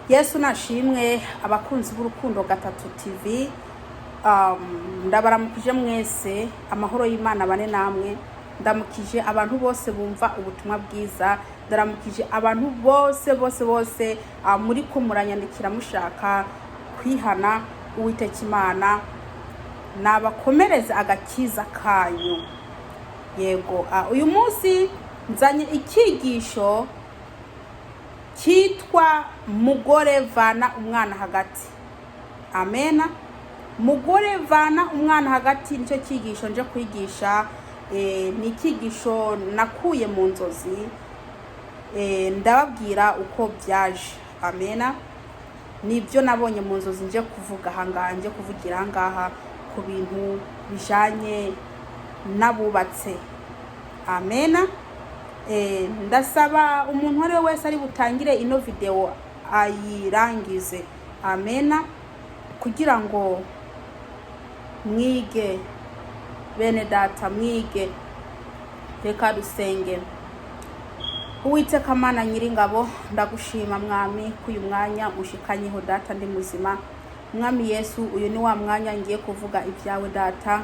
Yesu nashimwe abakunzi b'urukundo gatatu TV. Ndabaramukije mwese, amahoro y'Imana bane namwe. Ndamukije abantu bose bumva ubutumwa bwiza, ndaramukije abantu bose muri ko muranyandikira mushaka kwihana Uwiteka Imana nabakomereza agakiza kanyu. Yego, uyu munsi nzanye ikigisho kitwa mugore vana umwana hagati. Amena. Mugore vana umwana hagati nicyo kigisho nje kwigisha. Ni ikigisho nakuye mu nzozi, ndababwira uko byaje. Amena. Nibyo nabonye mu nzozi nje kuvuga ahangaha, nje kuvugira ahangaha ku bintu bijanye nabubatse. Amena. Ndasaba umuntu wari wese ari butangire ino video ayirangize. Amena. Kugira ngo mwige bene data, mwige. Reka dusenge. Uwiteka Mana Nyiringabo, ndagushima mwami kuyu mwanya ushikanyeho data ndi muzima. Mwami Yesu, uyu ni wa mwanya ngiye kuvuga ibyawe data.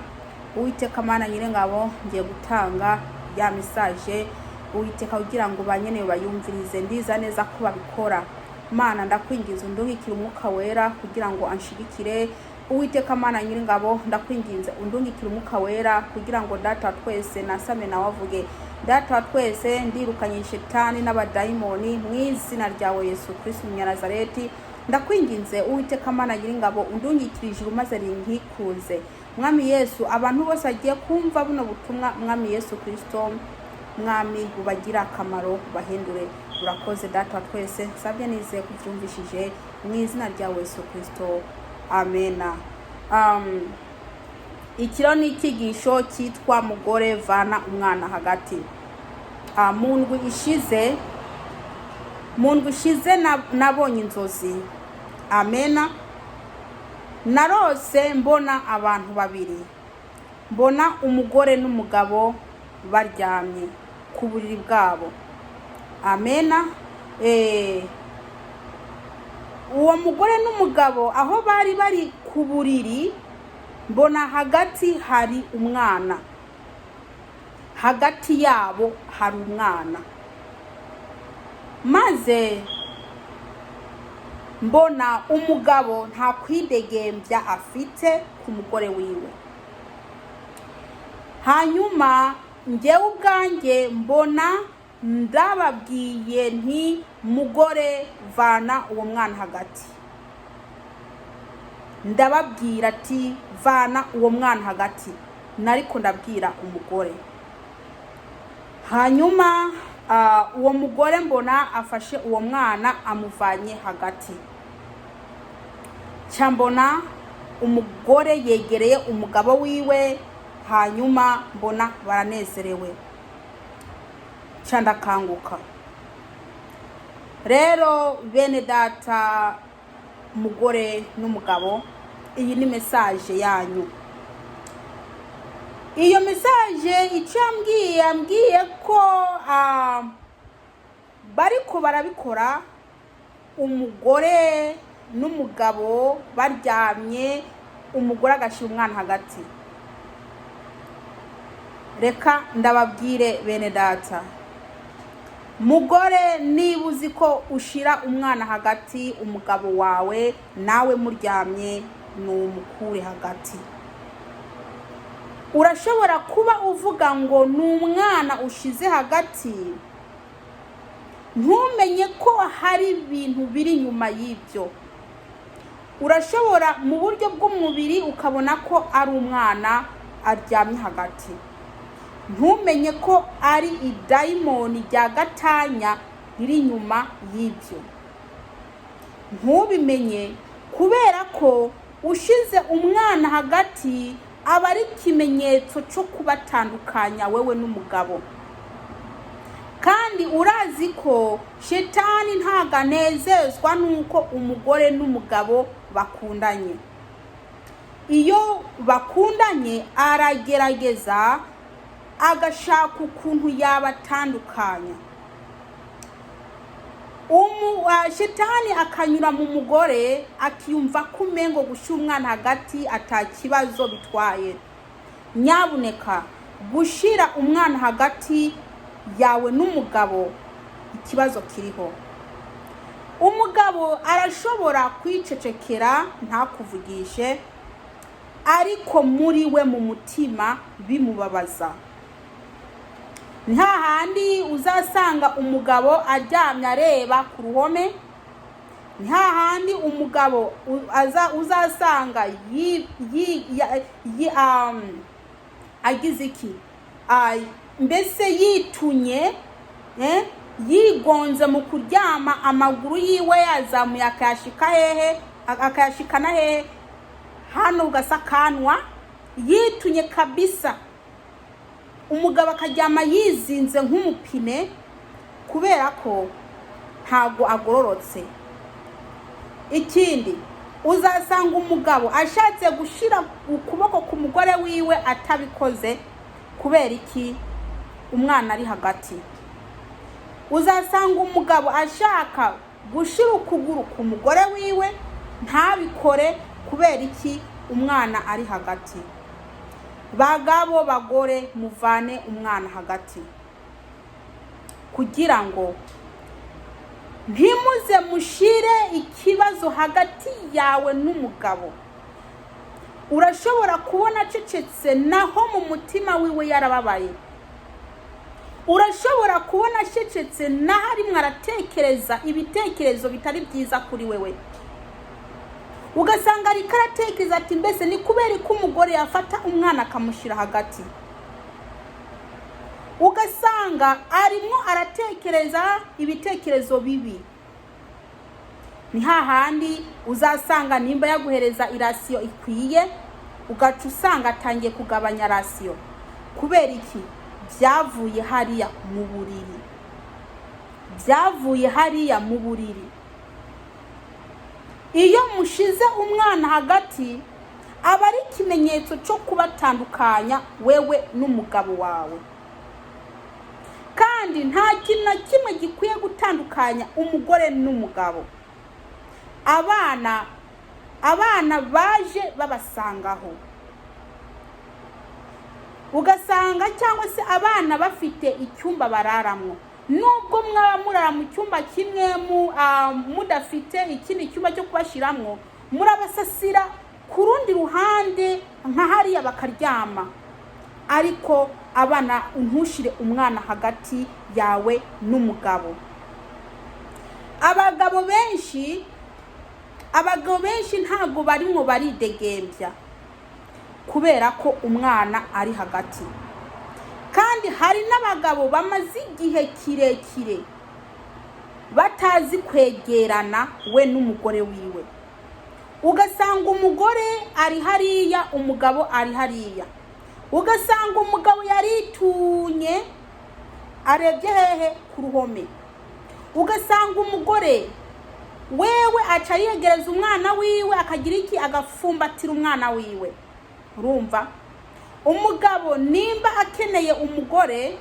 Uwiteka Mana Nyiringabo, ngiye gutanga ya message. Uwiteka kugira ngo banyene bayumvirize, ndiza neza ko babikora. Mana ndakwinginze undungikire umwuka wera kugira ngo anshigikire. Uwiteka Mana Nyiringabo, ndakwinginze undungikire umwuka wera kugira ngo data twese nasame na wavuge. Data twese ndirukanye shetani n'abadayimoni mu izina ryawe Yesu Kristo Munyanazareti. Ndakwinginze Uwiteka Mana Nyiringabo undungikire ijuru maze rinkikuze. Mwami Yesu, abantu bose agiye kumva buno butumwa, Mwami Yesu Kristo, Mwami bubagira akamaro, bahindure. Urakoze data twese, sabye nizeye kuvyumvishije mu izina ryawe Yesu Kristo. Amena. Ikiro ni ikigisho kitwa mugore vana umwana hagati. Mundwi ishize nabonye inzozi. Amena. Narose mbona abantu babiri. Mbona umugore n'umugabo baryamye ku buriri bwabo. Amena. Uwo mugore n'umugabo aho bari ku buriri, mbona hagati hari umwana. Hagati yabo hari umwana. Maze mbona umugabo nta kwidegembya afite ku mugore wiwe. Hanyuma njyewe ubwanjye mbona ndababwiye nti mugore vana uwo mwana hagati. Ndababwira ati vana uwo mwana hagati. Nariko ndabwira umugore. Hanyuma uwo mugore mbona afashe uwo mwana amuvanye hagati. Cyambona umugore yegereye umugabo wiwe, hanyuma mbona baranezerewe. Candakanguka. Rero bene data, mugore n'umugabo, iyi ni message yanyu. Iyo message icambwiye ko bariko barabikora, umugore n'umugabo baryamye, umugore agashira umwana hagati. Reka ndababwire bene data, mugore nibuzi ko ushira umwana hagati umugabo wawe, nawe muryamye n'umukure hagati. Urashobora kuba uvuga ngo n'umwana ushize hagati, ntumenye ko hari ibintu biri nyuma y'ibyo. Urashobora mu buryo bw'umubiri ukabona ko ari umwana aryamye hagati, ntumenye ko ari idayimoni rya gatanya riri nyuma y'ibyo. Ntubimenye kubera ko ushize umwana hagati aba ari ikimenyetso cyo kubatandukanya wewe n'umugabo. Kandi urazi ko shetani ntaganezezwa nuko umugore n'umugabo bakundanye. Iyo bakundanye aragerageza agashaka ukuntu yabatandukanya. Shitani akanyura mu mugore akiyumva ko umengo gushira umwana hagati atakibazo bitwaye. Nyabuneka gushira umwana hagati yawe n'umugabo ikibazo kiriho. Umugabo arashobora kwicecekera ntakuvugishe, ariko muri we mu mutima bimubabaza. Nta handi uzasanga umugabo aryamye areba ku ruhome, nta handi umugabo uzasanga agize iki, mbese yitunye, yigonze mu kuryama, amaguru yiwe yazamuye akayashikana hehe hano ugasakanwa, yitunye kabisa. Umugabo akaryama yizinze nk'umupine kubera ko ntago agororotse. Ikindi uzasanga umugabo ashatse gushira ukuboko ku mugore wiwe atabikoze kubera iki, umwana ari hagati. Uzasanga umugabo ashaka gushira ukuguru ku mugore wiwe ntabikore kubera iki, umwana ari hagati. Bagabo bagore muvane umwana hagati kugira ngo ntimuze mushire ikibazo hagati yawe n'umugabo. Urashobora kubona acecetse naho mu mutima wiwe yarababaye. Urashobora kubona acecetse naho arimwe aratekereza ibitekerezo bitari byiza kuri wewe. Ugasanga ari karatekereza ati mbese ni kubera ko umugore yafata umwana akamushira hagati. Ugasanga arimo aratekereza ibitekerezo bibi. Ni hahandi uzasanga nimba yaguhereza irasiyo ikwiye, ugaca usanga atangiye kugabanya rasiyo. Kubera iki? Byavuye hariya mu buriri. Byavuye hariya mu buriri. Iyo mushize umwana hagati aba ari ikimenyetso cyo kubatandukanya wewe n'umugabo wawe. Kandi nta kintu na kimwe gikwiye gutandukanya umugore n'umugabo. Abana baje babasangaho. Ugasanga cyangwa se abana bafite icyumba bararamwo. Nubwo mwaba murara mu cyumba kimwe mudafite ikindi cyumba cyo kubashiramwo, murabasasira ku rundi ruhande nka hariya bakaryama. Ariko abana ntushire umwana hagati yawe n'umugabo. Abagabo benshi ntago barimo baridegembya kubera ko umwana ari hagati. Kandi hari n'abagabo bamaze igihe kirekire batazi kwegerana we n'umugore wiwe. Ugasanga umugore ari hariya, umugabo ari hariya. Ugasanga umugabo yaritunye arebye hehe ku ruhome. Ugasanga umugore wewe aca yegereza umwana wiwe akagira iki, agafumbatira umwana wiwe. Urumva? Umugabo nimba akeneye umugore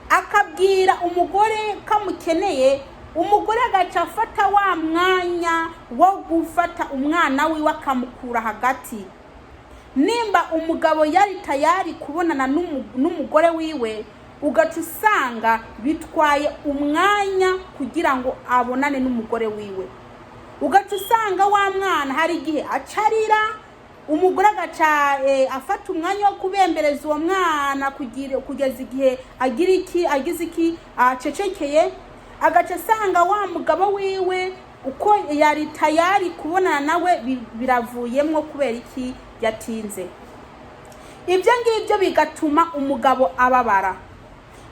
akabwira umugore kamukeneye, umugore agaca afata wa mwanya wo gufata umwana wiwe akamukura hagati. Nimba umugabo yari tayari kubonana n'umugore wiwe, ugaca usanga bitwaye umwanya kugira ngo abonane n'umugore wiwe. Ugaca usanga wa mwana hari igihe acarira, umugore agaca afata umwanya wo kubembereza uwo mwana kugeza igihe agize iki acecekeye. Agaca asanga wa mugabo wiwe uko yari tayari kubonana nawe biravuyemo kubera iki yatinze. Ibyo ngibyo bigatuma umugabo ababara.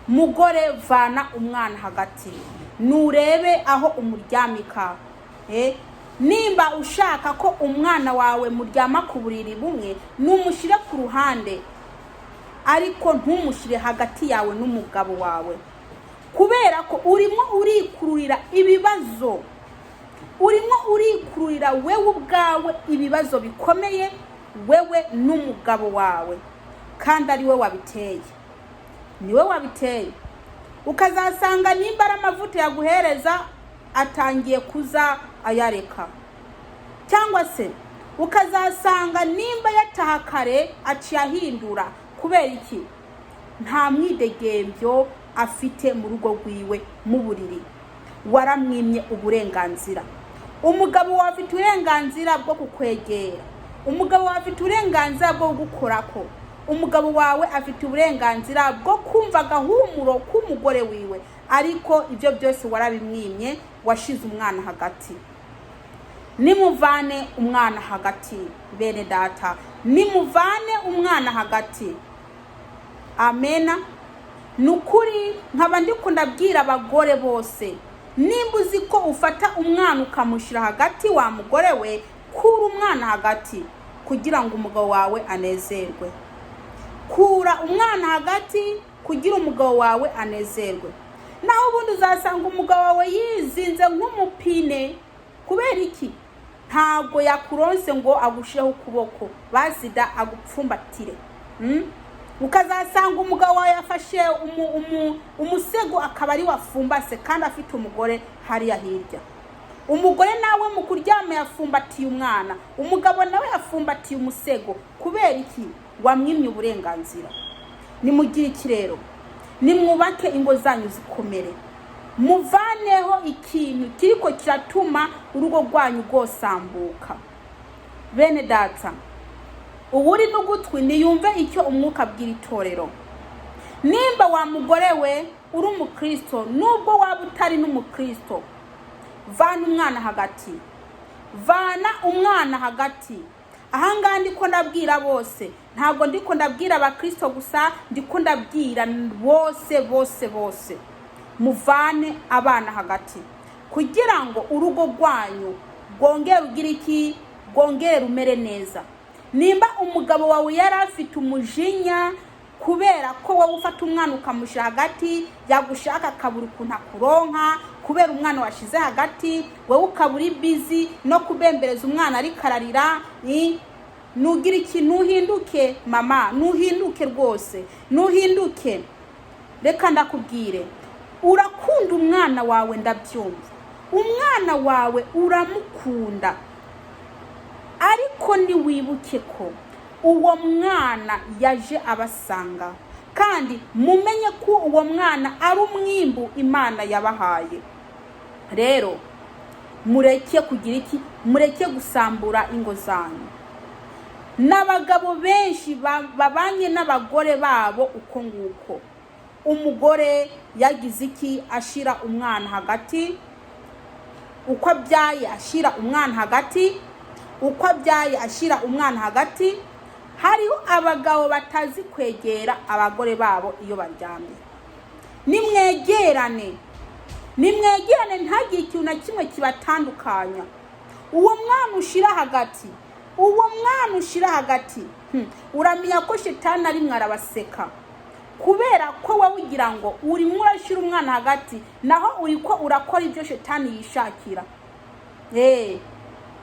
Mugore vana umwana hagati, nurebe aho umuryamika. Nimba ushaka ko umwana wawe muryama ku buriri bumwe, numushire ku ruhande, ariko ntumushire hagati yawe n'umugabo wawe. Kubera ko urimo urikururira ibibazo, urimo urikururira wewe ubwawe ibibazo bikomeye, wewe n'umugabo wawe, kandi ari we wabiteye. Niwe wabiteye. Ukazasanga nimba ari amavuta yaguhereza atangiye kuza ayareka. Cyangwa se ukazasanga nimba yataha kare aciye ahindura. Kubera iki? Nta mwidegembyo afite mu rugo rwiwe mu buriri. Waramwimye uburenganzira. Umugabo wawe afite uburenganzira bwo kukwegera. Umugabo wawe afite uburenganzira bwo gukorako. Umugabo wawe afite uburenganzira bwo kumva agahumuro k'umugore wiwe. Ariko ibyo byose warabimwimye, washize umwana hagati. Nimuvane umwana hagati bene data. Nimuvane umwana hagati. Amena. Nukuri nkaba ndikunda bwira abagore bose, nimba uzi ko ufata umwana ukamushira hagati wa mugore we, kura umwana hagati kugira ngo umugabo wawe anezerwe. Kura umwana hagati kugira umugabo wawe anezerwe. Naho ubundi uzasanga umugabo wawe yizinze nk'umupine. Kubera iki? Ntago yakuronse ngo agushireho ukuboko basida agupfumbatire. Ukazasanga umugabo wawe yafashe umusego akaba ari wafumbase kandi afite umugore hariya hirya. Umugore nawe mu kuryama yafumbatiye umwana, umugabo nawe yafumbatiye umusego. Kubera iki? Wamwimye uburenganzira. Nimugire iki rero? Nimwubake ingo zanyu zikomere. Muvaneho ikintu kiriko kiratuma urugo rwanyu rwosambuka. Bene data, uburi n'ugutwi niyumve icyo umwuka abwira itorero. Nimba wa mugore we uri umukristo, nubwo waba utari n'umukristo, vana umwana hagati. Vana umwana hagati. Ahangaha ndiko ndabwira bose. Ntabwo ndiko ndabwira abakristo gusa, ndiko ndabwira bose. Muvane abana hagati kugira ngo urugo rwanyu rwongere ugire iki? Rwongere rumere neza. Nimba umugabo wawe yari afite umujinya kubera ko wowe ufata umwana ukamushira hagati, yagushaka akabura ukuntu akuronka kubera umwana washize hagati, wowe ukaburi busy no kubembereza umwana ari kararira, nugira iki? Nuhinduke mama, nuhinduke rwose, nuhinduke. Reka ndakubwire, urakunda umwana wawe, ndabyumva. Umwana wawe uramukunda, ariko niwibuke ko uwo mwana yaje abasanga, kandi mumenye ko uwo mwana ari umwimbu Imana yabahaye. Rero mureke kugira iki? Mureke gusambura ingo zanyu. N'abagabo benshi babanye n'abagore babo uko nguko. Umugore yagize iki? Ashira umwana hagati. Uko abyaye ashira umwana hagati. Uko abyaye ashira umwana hagati. Hariho abagabo batazi kwegera abagore babo iyo baryamye. Nimwegerane ntagire ikintu na kimwe kibatandukanya. Uwo mwana ushira hagati, uramenya ko shitani ari mwarabaseka. Kubera ko wowe ugira ngo uri murashira umwana hagati, naho uriko urakora ibyo shitani yishakira.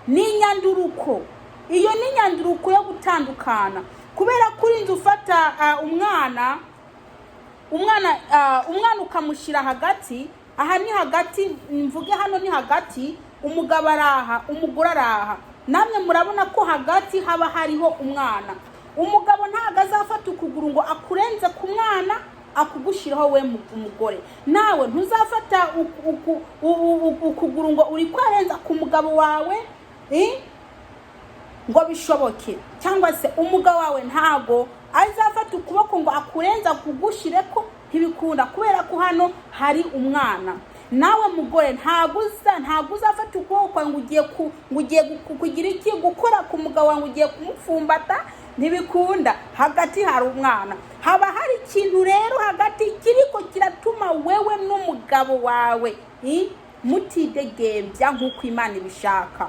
N'inyanduruko. Iyo n'inyanduruko yo gutandukana. Kubera kuri nzu ufata umwana ukamushira hagati. Aha ni hagati, mvuge hano ni hagati, umugabo araha, umugore araha. Namwe murabona ko hagati haba hariho umwana. Umugabo ntago azafata ukuguru ngo akurenze ku mwana akugushiraho we umugore. Nawe ntuzafata ukuguru ngo uri kwarenza ku mugabo wawe ngo bishoboke. Cyangwa se umugabo wawe ntago azafata ukuboko ngo akurenza kugushireko, ntibikunda. Kubera ko hano hari umwana. Nawe mugore ntago uzafata ukuboko ngo ugiye kugira iki? Gukora ku mugabo wawe, ugiye kumupfumbata, ntibikunda. Hagati hari umwana. Haba hari ikintu rero hagati kiriko kiratuma wewe n'umugabo wawe mutidegembya nk'uko Imana ibishaka.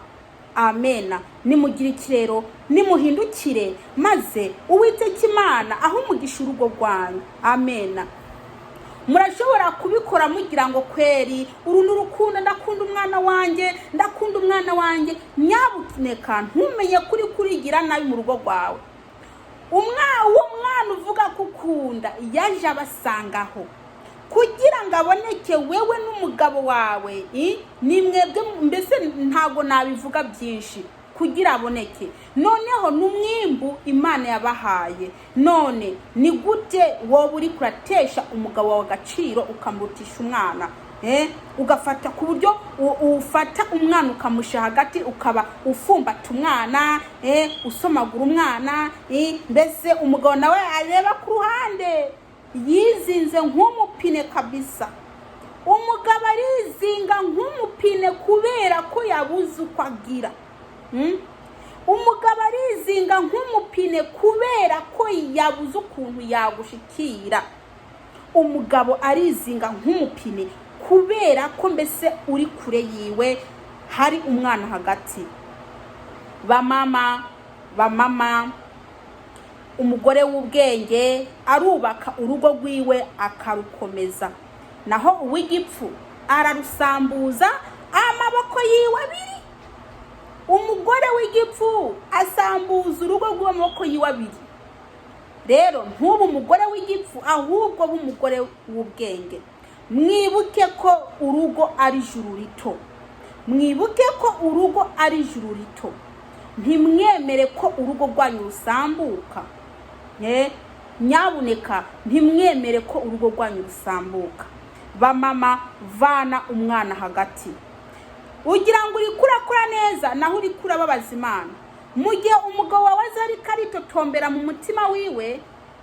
Amena. Nimugire iki rero? Nimuhindukire maze Uwiteka Imana aho umugisha urugo rwanyu. Amena. Murashobora kubikora mugira ngo kweri uru n'urukundo, ndakunda umwana wanjye. Nyabuneka ntumenye kurigira nabi mu rugo rwawe. Umwana uvuga kukunda yaje abasangaho. kugira ngo aboneke wewe n'umugabo wawe, ni mwebwe mbese ntago nabivuga byinshi, kugira aboneke. Noneho n'umwimbu Imana yabahaye, none ni gute wowe uri kuratesha umugabo wawe agaciro ukamutisha umwana? Ugafata ku buryo ufata umwana ukamusha hagati, ukaba ufumbata umwana, usomagura umwana, mbese umugabo nawe areba ku ruhande yizinze nk'umupine kabisa. Umugabo arizinga nk'umupine kubera ko yabuze uko agira. Umugabo arizinga nk'umupine kubera ko yabuze ukuntu yagushikira. Umugabo arizinga nk'umupine kubera ko mbese uri kure yiwe hari umwana hagati. Bamama, umugore w'ubwenge arubaka urugo rwiwe akarukomeza, naho uw'igipfu ararusambuza amaboko yiwe abiri. Umugore w'igipfu asambuza urugo rw'amaboko yiwe abiri. Rero ntubu umugore w'igipfu, ahubwo b'umugore w'ubwenge. Mwibuke ko urugo ari ijuru rito. Mwibuke ko urugo ari ijuru rito. Ntimwemere ko urugo rwanyu rusambuka. Nyabuneka ntimwemere ko urugo rwanyu rusambuka. Bamama, vana umwana hagati. Ugira ngo uri kurakora neza, naho uri kurababaza Imana. Mu gihe umugabo wawe azari karitotombera mu mutima wiwe,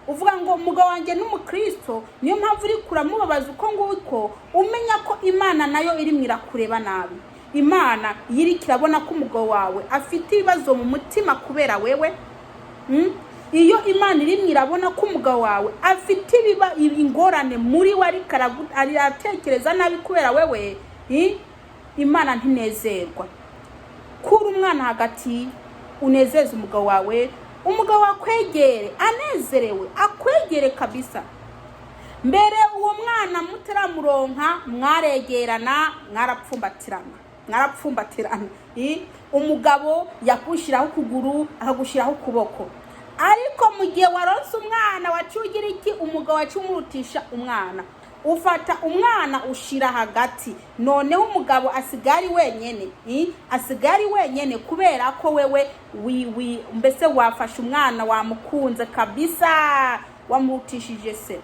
uvuga ngo umugabo wanjye n'umukristo, niyo mpamvu uri kuramubabaza uko nguko, umenya ko Imana nayo iri mwirakureba nabi. Imana yiri kirabona ko umugabo wawe afite ibibazo mu mutima kubera wewe. Iyo Imana iri mwirabona ko umugabo wawe afite ingorane muri we, ari atekereza nabi kubera wewe, Imana ntinezerwa. Kura umwana hagati, unezeze umugabo wawe, umugabo wakwegere anezerewe, akwegere kabisa. Mbere uwo mwana mutaramuronka mwaregerana, mwarapfumbatirana. Umugabo yakushiraho ukuguru akagushiraho ukuboko. Ariko mu gihe waronse umwana wacugira iki? Umugabo wacumurutisha umwana. Ufata umwana ushira hagati, noneho umugabo asigari wenyene, kubera ko wewe mbese wafashe umwana wamukunze kabisa, wamurutishije se.